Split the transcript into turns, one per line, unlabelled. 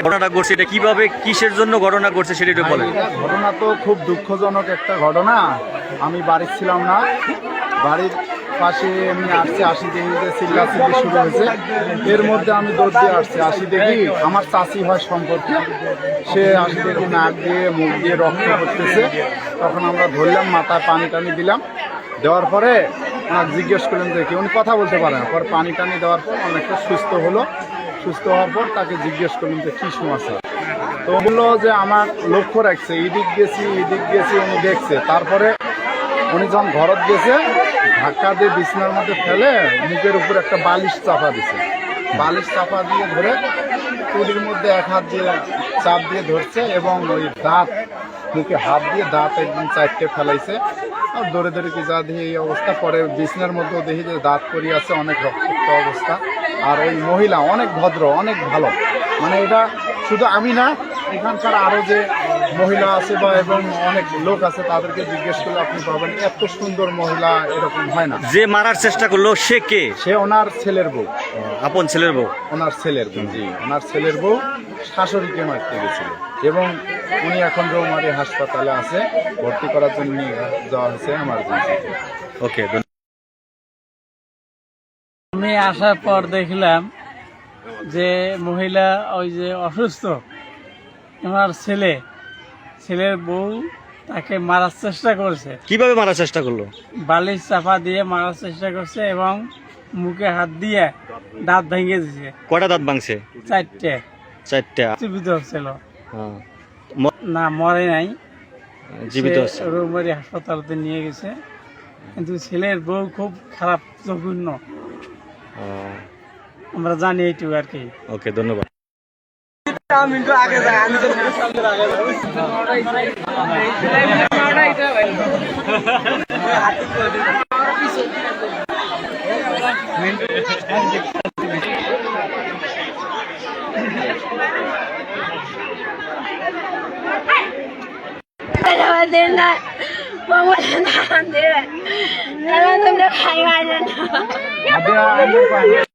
ঘটনাটা ঘটছে এটা কিভাবে কিসের জন্য ঘটনা ঘটছে সেটা একটু বলেন।
ঘটনা তো খুব দুঃখজনক একটা ঘটনা। আমি বাড়ির ছিলাম না, বাড়ির পাশে এমনি আসছে, আসি দেখি যে চিল্লাচিল্লি শুরু হয়েছে। এর মধ্যে আমি দৌড় দিয়ে আসছি, আসি দেখি আমার চাচি হয় সম্পর্কে, সে আসি দেখি নাক দিয়ে মুখ দিয়ে রক্ত পড়তেছে। তখন আমরা ধরলাম, মাথায় পানি টানি দিলাম, দেওয়ার পরে ওনাকে জিজ্ঞেস করলাম যে কি, উনি কথা বলতে পারে না। পরে পানি টানি দেওয়ার পর অনেকটা সুস্থ হলো। সুস্থ হওয়ার পর তাকে জিজ্ঞেস করলাম যে কী সমস্যা, তো বললো যে আমার লক্ষ্য রাখছে, এদিক গেছি উনি দেখছে। তারপরে উনি যখন ঘরত গেছে, ধাক্কা দিয়ে বিছনার মধ্যে ফেলে মুখের উপর একটা বালিশ চাপা দিছে। বালিশ চাপা দিয়ে ধরে টুলির মধ্যে এক হাত দিয়ে চাপ দিয়ে ধরছে এবং ওই দাঁত, মুখে হাত দিয়ে দাঁত একদম চারটে ফেলাইছে। আর দৌড়ে দৌড়ে কি যা দেখি এই অবস্থা। পরে বিছনার মধ্যেও দেখি যে দাঁত পড়ে আছে, অনেক রক্তাক্ত অবস্থা। আর ওই মহিলা অনেক ভদ্র, অনেক ভালো। মানে এটা শুধু আমি না, এখানকার আরও যে মহিলা আছে বা এবং অনেক লোক আছে তাদেরকে জিজ্ঞেস করলে আপনি পাবেন এত সুন্দর মহিলা এরকম হয় না।
যে মারার চেষ্টা করলো সে কে?
সে ওনার ছেলের বউ,
আপন ছেলের বউ।
ওনার ছেলের বউ, জি, ওনার ছেলের বউ শাশুড়িকে মারতে গেছিল এবং উনি এখন রৌমারী হাসপাতালে আছে, ভর্তি করার জন্য নিয়ে যাওয়া হয়েছে এমার্জেন্সিতে।
ওকে।
আমি আসার পর দেখলাম যে মহিলা ওই যে অসুস্থ, আমার ছেলের বউ তাকে মারার চেষ্টা করছে।
কিভাবে মারার চেষ্টা করলো?
বালিশ চাপা দিয়ে মারার চেষ্টা করছে এবং মুখে হাত দিয়ে দাঁত ভেঙে দিছে।
কয়টা দাঁত ভাঙছে? চারটা।
জীবিত ছিল
হ্যাঁ।
না, মরে নাই,
জীবিত আছে।
রৌমারী হাসপাতালে নিয়ে গেছে। কিন্তু ছেলের বউ খুব খারাপ, জঘন্য, আমরা জানি এইটুকু আর কি।
ওকে, ধন্যবাদ।
তোমরা খাইবা না।